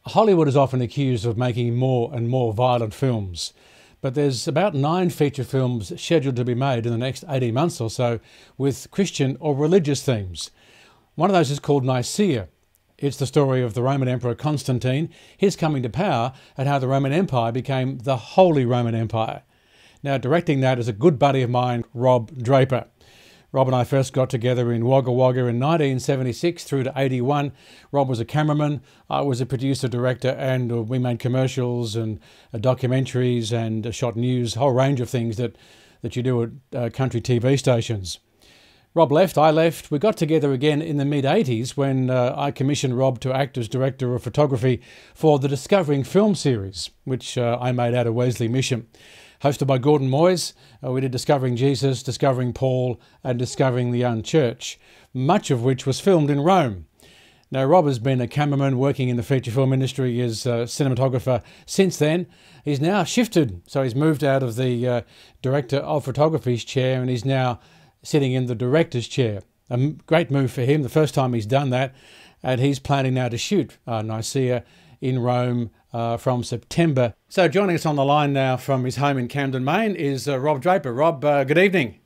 Hollywood is often accused of making more and more violent films, but there's about 9 feature films scheduled to be made in the next 18 months or so with Christian or religious themes. One of those is called Nicaea. It's the story of the Roman Emperor Constantine, his coming to power, and how the Roman Empire became the Holy Roman Empire. Now, directing that is a good buddy of mine, Rob Draper. Rob and I first got together in Wagga Wagga in 1976 through to 81. Rob was a cameraman, I was a producer director, and we made commercials and documentaries and shot news, a whole range of things that you do at country TV stations. Rob left, I left. We got together again in the mid-80s when I commissioned Rob to act as Director of Photography for the Discovering Film series, which I made out of Wesley Mission. Hosted by Gordon Moyes, we did Discovering Jesus, Discovering Paul and Discovering the Unchurched, much of which was filmed in Rome. Now, Rob has been a cameraman working in the feature film industry as a cinematographer since then. He's now shifted, so he's moved out of the Director of Photography's chair and he's now sitting in the Director's chair. A great move for him, the first time he's done that, and he's planning now to shoot Nicaea in Rome from September. So joining us on the line now from his home in Camden, Maine is Rob Draper. Rob, good evening.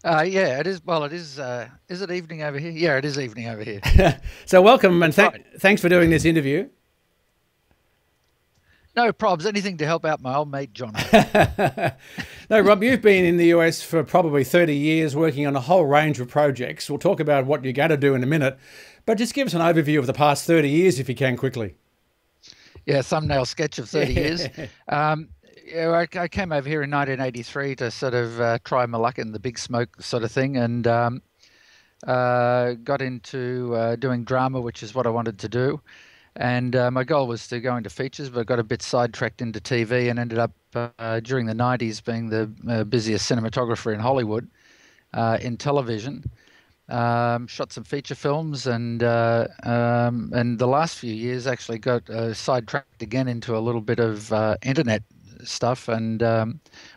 Yeah, it is. Well, it is. Is it evening over here? Yeah, it is evening over here. So welcome and thanks for doing this interview. No probs. Anything to help out my old mate, John. No, Rob, you've been in the US for probably 30 years working on a whole range of projects. We'll talk about what you're going to do in a minute, but just give us an overview of the past 30 years if you can quickly. Yeah, thumbnail sketch of 30 years. Yeah, I came over here in 1983 to sort of try my luck in the big smoke sort of thing, and got into doing drama, which is what I wanted to do. And my goal was to go into features, but I got a bit sidetracked into TV and ended up during the 90s being the busiest cinematographer in Hollywood in television. Shot some feature films, and the last few years actually got sidetracked again into a little bit of internet stuff, and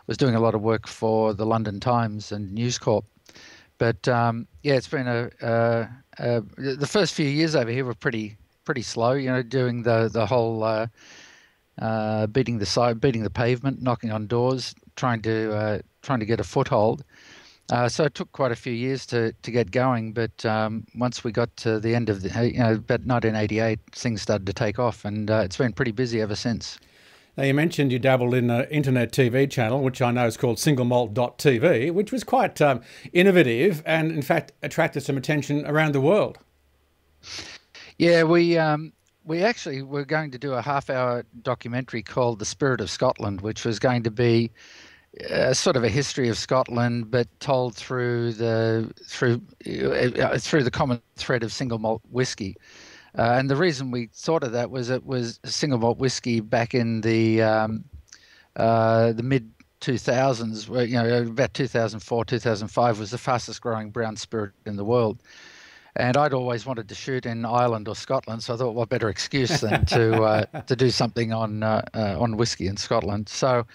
was doing a lot of work for the London Times and News Corp. But yeah, it's been the first few years over here were pretty slow, you know, doing the whole beating the pavement, knocking on doors, trying to get a foothold. So it took quite a few years to get going, but once we got to the end of about 1988, things started to take off, and it's been pretty busy ever since. Now, you mentioned you dabbled in an internet TV channel, which I know is called singlemalt.tv, which was quite innovative and, in fact, attracted some attention around the world. Yeah, we actually were going to do a half-hour documentary called The Spirit of Scotland, which was going to be sort of a history of Scotland, but told through the common thread of single malt whiskey. And the reason we thought of that was it was single malt whiskey back in the mid 2000s, where, you know, about 2004, 2005 was the fastest growing brown spirit in the world. And I'd always wanted to shoot in Ireland or Scotland, so I thought, what better excuse than to do something on whiskey in Scotland. So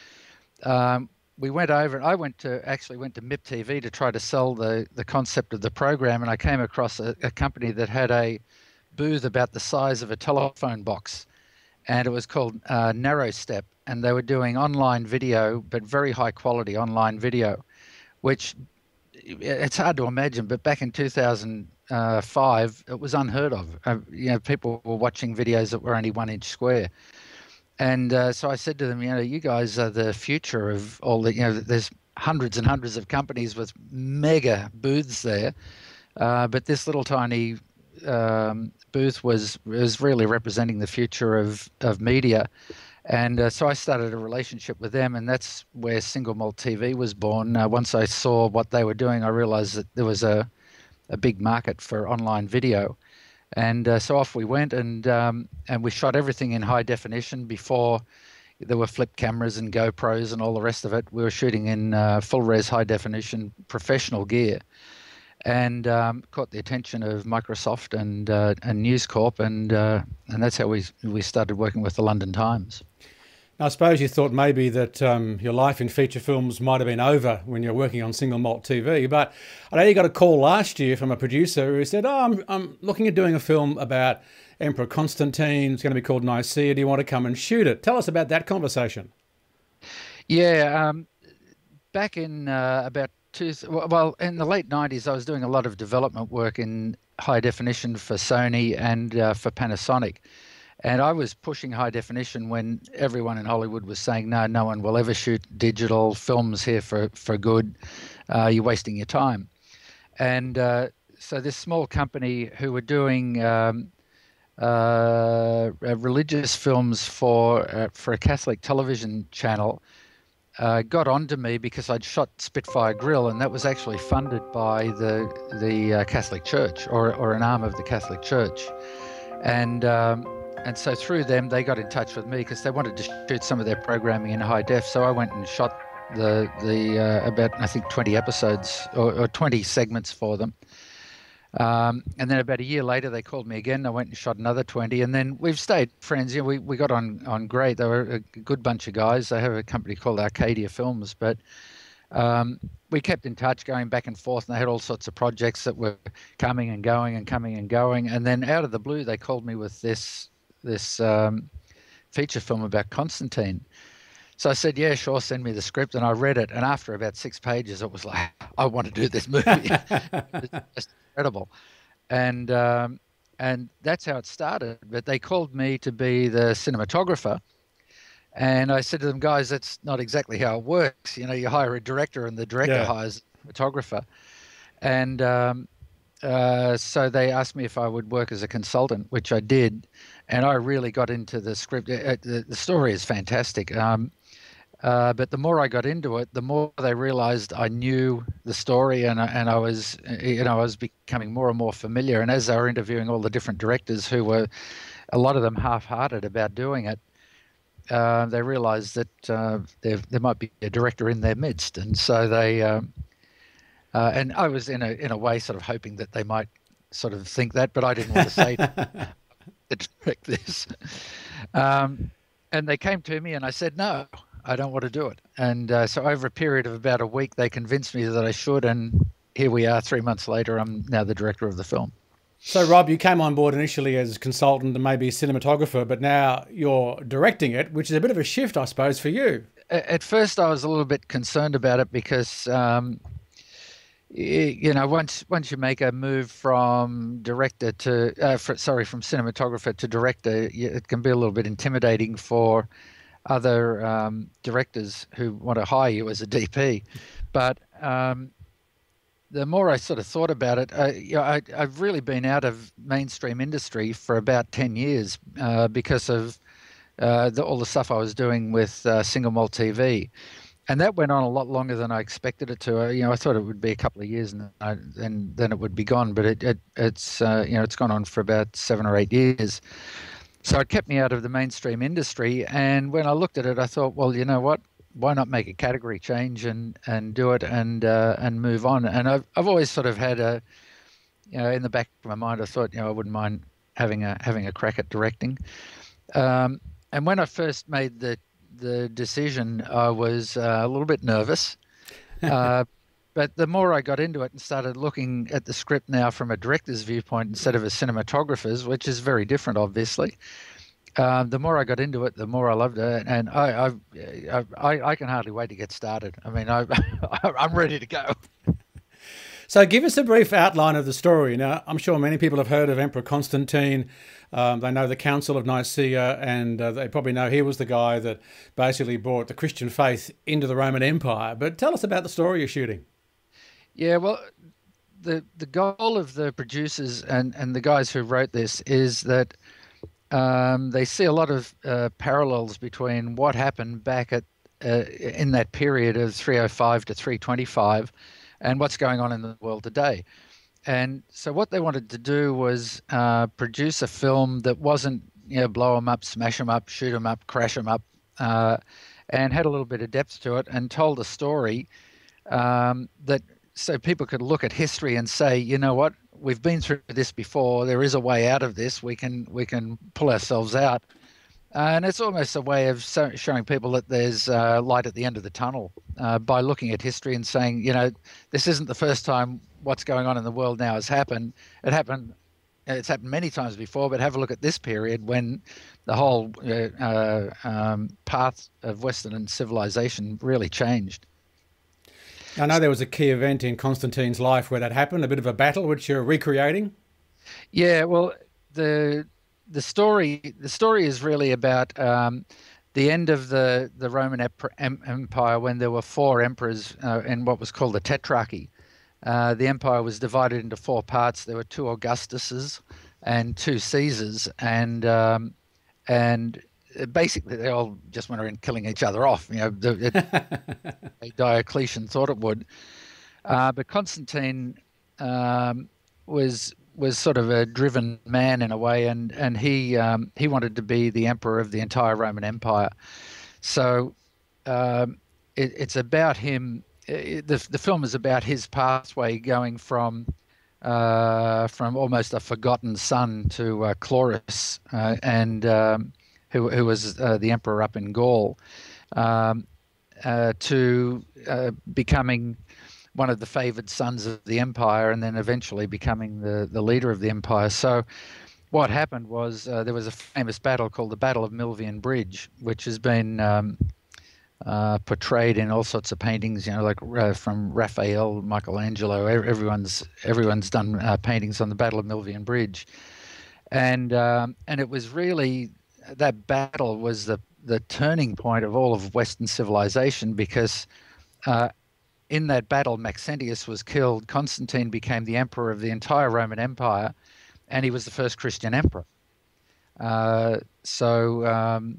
we went over, and I actually went to MIP TV to try to sell the concept of the program, and I came across a company that had a booth about the size of a telephone box, and it was called Narrow Step, and they were doing online video, but very high quality online video, which it's hard to imagine, but back in 2005, it was unheard of. You know, people were watching videos that were only 1 inch square. And so I said to them, you know, you guys are the future of all the, you know, there's hundreds and hundreds of companies with mega booths there. But this little tiny booth was really representing the future of media. And so I started a relationship with them, and that's where Single Malt TV was born. Once I saw what they were doing, I realized that there was a big market for online video. And so off we went, and we shot everything in high definition before there were flip cameras and GoPros and all the rest of it. We were shooting in full res high definition professional gear, and caught the attention of Microsoft and News Corp, and that's how we started working with the London Times. I suppose you thought maybe that your life in feature films might have been over when you're working on single malt TV, but I know you got a call last year from a producer who said, "Oh, I'm looking at doing a film about Emperor Constantine. It's going to be called Nicaea. Do you want to come and shoot it?" Tell us about that conversation. Yeah, back in well, in the late 90s, I was doing a lot of development work in high definition for Sony and for Panasonic. And I was pushing high definition when everyone in Hollywood was saying, no, no one will ever shoot digital films here for good. You're wasting your time. And so this small company who were doing religious films for a Catholic television channel got onto me because I'd shot Spitfire Grill, and that was actually funded by the Catholic Church, or an arm of the Catholic Church. And so through them, they got in touch with me because they wanted to shoot some of their programming in high def. So I went and shot about, I think, 20 episodes or 20 segments for them. And then about a year later, they called me again. I went and shot another 20, and then we've stayed friends. You know, we got on great. They were a good bunch of guys. They have a company called Arcadia Films, but we kept in touch, going back and forth, and they had all sorts of projects that were coming and going and coming and going. And then out of the blue, they called me with this feature film about Constantine. So I said, yeah, sure, send me the script. And I read it. And after about 6 pages, it was like, I want to do this movie. It's just incredible. And that's how it started. But they called me to be the cinematographer. And I said to them, guys, that's not exactly how it works. You know, you hire a director and the director hires a cinematographer. And so they asked me if I would work as a consultant, which I did. And I really got into the script. The story is fantastic. But the more I got into it, the more they realized I knew the story, and I was, I was becoming more and more familiar. And as they were interviewing all the different directors, who were, a lot of them, half-hearted about doing it, they realized that there might be a director in their midst. And so they, and I was in a way sort of hoping that they might sort of think that, but I didn't want to say to direct this. And they came to me, and I said, no, I don't want to do it. And so over a period of about a week, they convinced me that I should. And here we are, 3 months later, I'm now the director of the film. So, Rob, you came on board initially as a consultant and maybe a cinematographer, but now you're directing it, which is a bit of a shift, I suppose, for you. At first, I was a little bit concerned about it because, once you make a move from director to, from cinematographer to director, it can be a little bit intimidating for other directors who want to hire you as a DP. But the more I sort of thought about it, I've really been out of mainstream industry for about 10 years because of all the stuff I was doing with single malt TV. And that went on a lot longer than I expected it to. I thought it would be a couple of years and then it would be gone. But it's gone on for about 7 or 8 years. So it kept me out of the mainstream industry. And when I looked at it, I thought, well, you know what? Why not make a category change and do it and move on? And I've always sort of had in the back of my mind, I thought, I wouldn't mind having a crack at directing. And when I first made the decision, I was a little bit nervous. But the more I got into it and started looking at the script now from a director's viewpoint instead of a cinematographer's, which is very different, obviously, the more I got into it, the more I loved it. And I can hardly wait to get started. I mean, I'm ready to go. So give us a brief outline of the story. Now, I'm sure many people have heard of Emperor Constantine. They know the Council of Nicaea, and they probably know he was the guy that basically brought the Christian faith into the Roman Empire. But tell us about the story you're shooting. Yeah, well, the goal of the producers and the guys who wrote this is that they see a lot of parallels between what happened back in that period of 305 to 325 and what's going on in the world today. And so what they wanted to do was produce a film that wasn't, blow them up, smash them up, shoot them up, crash them up, and had a little bit of depth to it and told a story that so people could look at history and say, you know what, we've been through this before. There is a way out of this. We can pull ourselves out. And it's almost a way of showing people that there's light at the end of the tunnel by looking at history and saying, this isn't the first time what's going on in the world now has happened. It's happened many times before, but have a look at this period when the whole path of Western civilization really changed. I know there was a key event in Constantine's life where that happened, a bit of a battle, which you're recreating. Yeah, well, the story is really about the end of the Roman Empire, when there were four emperors in what was called the Tetrarchy. The empire was divided into four parts. There were two Augustuses and two Caesars, and basically they all just went around killing each other off. Diocletian thought it would, but Constantine was sort of a driven man in a way, and he wanted to be the emperor of the entire Roman Empire. So it's about him. The film is about his pathway going from almost a forgotten son to Chlorus, and who was the emperor up in Gaul, to becoming one of the favored sons of the empire, and then eventually becoming the leader of the empire. So what happened was there was a famous battle called the Battle of Milvian Bridge, which has been portrayed in all sorts of paintings, like from Raphael, Michelangelo. Everyone's done paintings on the Battle of Milvian Bridge, and it was really, that battle was the turning point of all of Western civilization, because in that battle, Maxentius was killed. Constantine became the emperor of the entire Roman Empire, and he was the first Christian emperor. So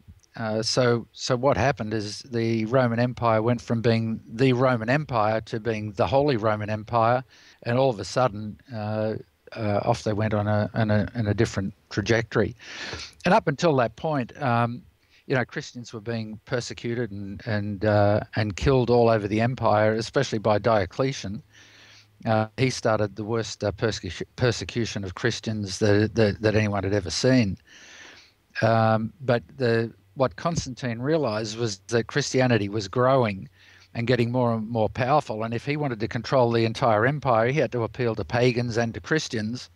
what happened is the Roman Empire went from being the Roman Empire to being the Holy Roman Empire, and all of a sudden off they went on a different trajectory. And up until that point, Christians were being persecuted and killed all over the empire, especially by Diocletian. He started the worst persecution of Christians that anyone had ever seen. But what Constantine realized was that Christianity was growing and getting more and more powerful, and if he wanted to control the entire empire, he had to appeal to pagans and to Christians.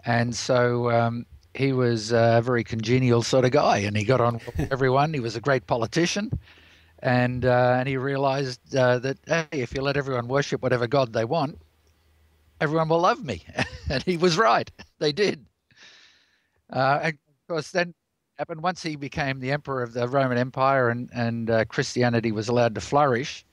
And so he was a very congenial sort of guy, and he got on with everyone. He was a great politician, and he realized that, hey, if you let everyone worship whatever god they want, everyone will love me. And he was right. They did. And of course, then happened once he became the emperor of the Roman Empire, and Christianity was allowed to flourish.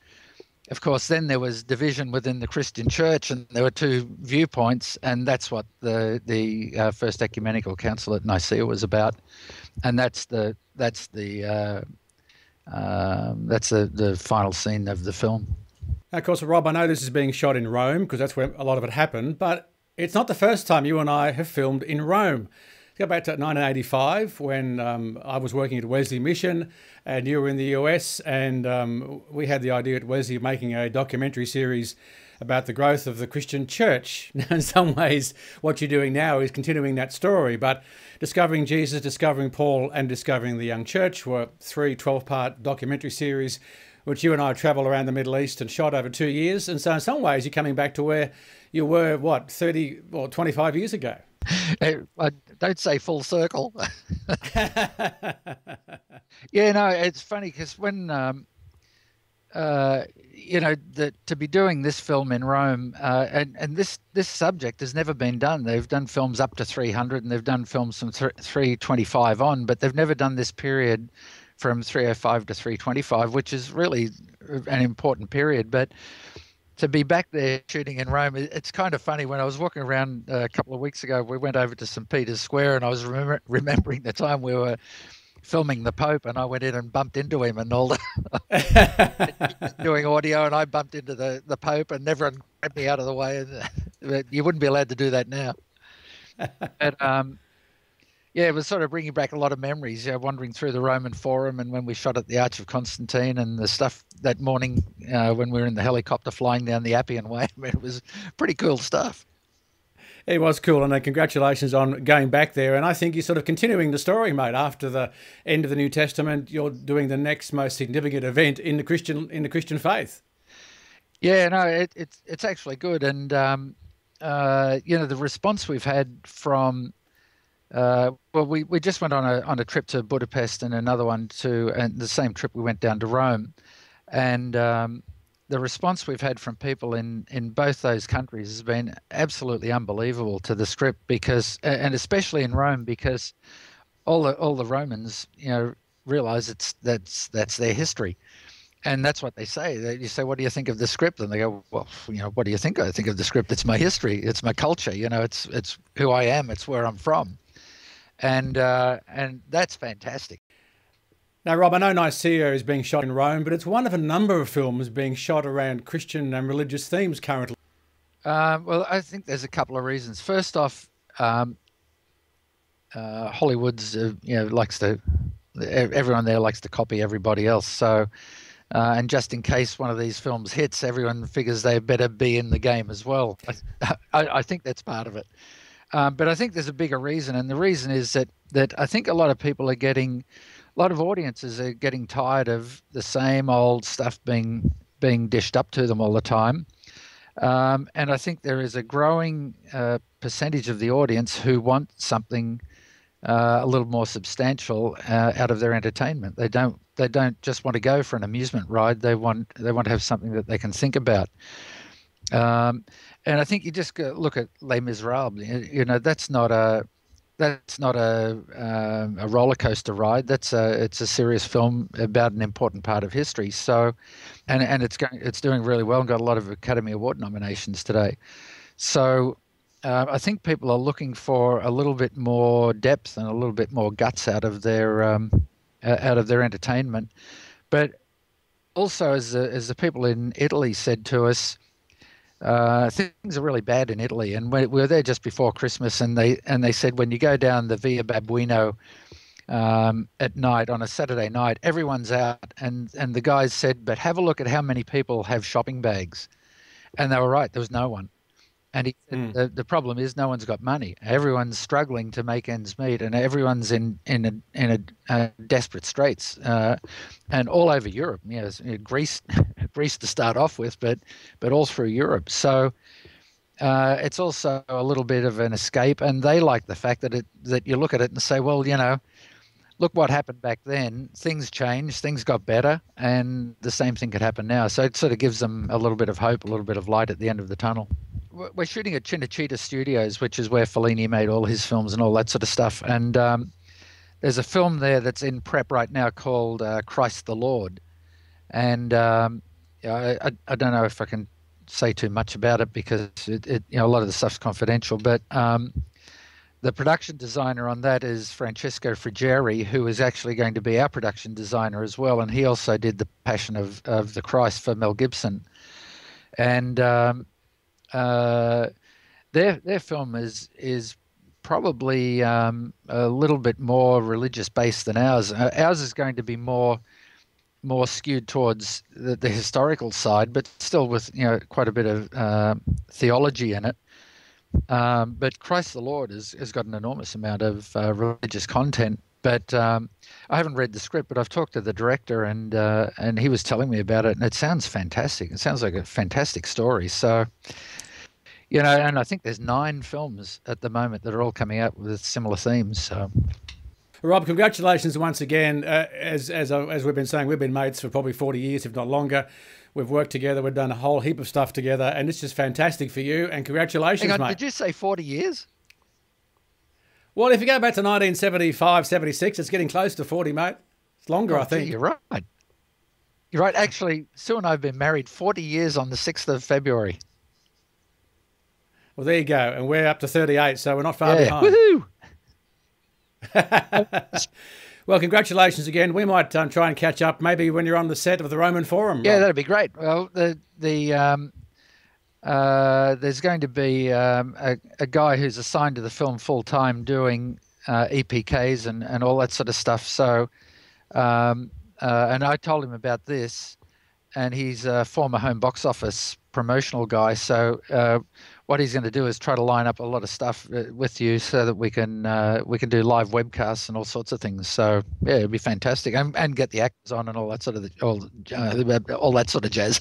Of course, then there was division within the Christian church, and there were two viewpoints, and that's what the First Ecumenical Council at Nicaea was about, and that's the final scene of the film. Now, of course, Rob, I know this is being shot in Rome because that's where a lot of it happened, but it's not the first time you and I have filmed in Rome. Go back to 1985 when I was working at Wesley Mission and you were in the US, and we had the idea at Wesley of making a documentary series about the growth of the Christian church. In some ways, what you're doing now is continuing that story, but Discovering Jesus, Discovering Paul and Discovering the Young Church were 3 12-part documentary series which you and I travelled around the Middle East and shot over 2 years. And so in some ways you're coming back to where you were, 30 or 25 years ago? Don't say full circle. Yeah, no, it's funny because when, to be doing this film in Rome, and this subject has never been done. They've done films up to 300 and they've done films from 325 on, but they've never done this period from 305 to 325, which is really an important period. But to be back there shooting in Rome, it's kind of funny. When I was walking around a couple of weeks ago, we went over to St. Peter's Square, and I was remembering the time we were filming the Pope, and I went in and bumped into him and all that. Doing audio, and I bumped into the Pope, and everyone grabbed me out of the way. And you wouldn't be allowed to do that now. But yeah, it was sort of bringing back a lot of memories, wandering through the Roman Forum, and when we shot at the Arch of Constantine, and the stuff that morning when we were in the helicopter flying down the Appian Way. I mean, it was pretty cool stuff. It was cool, and congratulations on going back there. And I think you're sort of continuing the story, mate. After the end of the New Testament, you're doing the next most significant event in the Christian faith. Yeah, no, it's actually good, and the response we've had from well, we just went on a trip to Budapest and another one and the same trip we went down to Rome, and the response we've had from people in both those countries has been absolutely unbelievable to the script because, and especially in Rome, because all the Romans, realize that's their history. And that's what they say. You say, "What do you think of the script?" And they go, "Well, what do you think? I think of the script. It's my history. It's my culture. It's who I am. It's where I'm from." And that's fantastic. Now, Rob, I know Nicaea is being shot in Rome, but it's one of a number of films being shot around Christian and religious themes currently. Well, I think there's a couple of reasons. First off, Hollywood's likes to everyone there likes to copy everybody else. So, and just in case one of these films hits, everyone figures they better be in the game as well. I think that's part of it. But I think there's a bigger reason, and the reason is that I think a lot of audiences are getting tired of the same old stuff being dished up to them all the time. And I think there is a growing percentage of the audience who want something a little more substantial out of their entertainment. They don't just want to go for an amusement ride. They want to have something that they can think about. And I think you just look at Les Miserables. That's not a roller coaster ride. It's a serious film about an important part of history. So, and it's doing really well and got a lot of Academy Award nominations today. So, I think people are looking for a little bit more depth and a little bit more guts out of their entertainment. But also, as the people in Italy said to us, things are really bad in Italy, and we were there just before Christmas, and they said when you go down the Via Babuino at night on a Saturday night, everyone's out, and the guys said, but have a look at how many people have shopping bags, and they were right. There was no one. And he said, the problem is no one's got money. Everyone's struggling to make ends meet, and everyone's in a desperate straits, and all over Europe. Greece, Greece to start off with, but all through Europe. So it's also a little bit of an escape, and they like the fact that you look at it and say, well, look what happened back then. Things changed, things got better, and the same thing could happen now. So it sort of gives them a little bit of hope, a little bit of light at the end of the tunnel. We're shooting at Cinecittà Studios, which is where Fellini made all his films and all that sort of stuff. And there's a film there that's in prep right now called Christ the Lord. And I don't know if I can say too much about it because a lot of the stuff's confidential. But the production designer on that is Francesco Friggeri, who is actually going to be our production designer as well. And he also did The Passion of the Christ for Mel Gibson. And their film is probably a little bit more religious based than ours. Ours is going to be more skewed towards the historical side, but still with quite a bit of theology in it. But Christ the Lord has got an enormous amount of religious content. But I haven't read the script, but I've talked to the director, and he was telling me about it, and it sounds fantastic. It sounds like a fantastic story. So, and I think there's 9 films at the moment that are all coming out with similar themes. So, Rob, congratulations once again. As we've been saying, we've been mates for probably 40 years, if not longer. We've worked together. We've done a whole heap of stuff together, and it's just fantastic for you. And congratulations, hang on, mate. Did you say 40 years? Well, if you go back to 1975, 76, it's getting close to 40, mate. It's longer, I think. Gee, you're right. You're right. Actually, Sue and I have been married 40 years on the 6th of February. Well, there you go. And we're up to 38, so we're not far behind. Woohoo! Well, congratulations again. We might try and catch up maybe when you're on the set of the Roman Forum. Yeah, Rob. that'd be great. Well, there's going to be a guy who's assigned to the film full time doing EPKs and all that sort of stuff. So, and I told him about this, and he's a former home box office promotional guy. So, what he's going to do is try to line up a lot of stuff with you so that we can do live webcasts and all sorts of things. So yeah, it'd be fantastic, and get the actors on and all that sort of all that sort of jazz.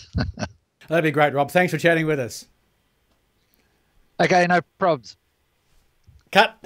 That'd be great, Rob. Thanks for chatting with us. Okay, no probs. Cut.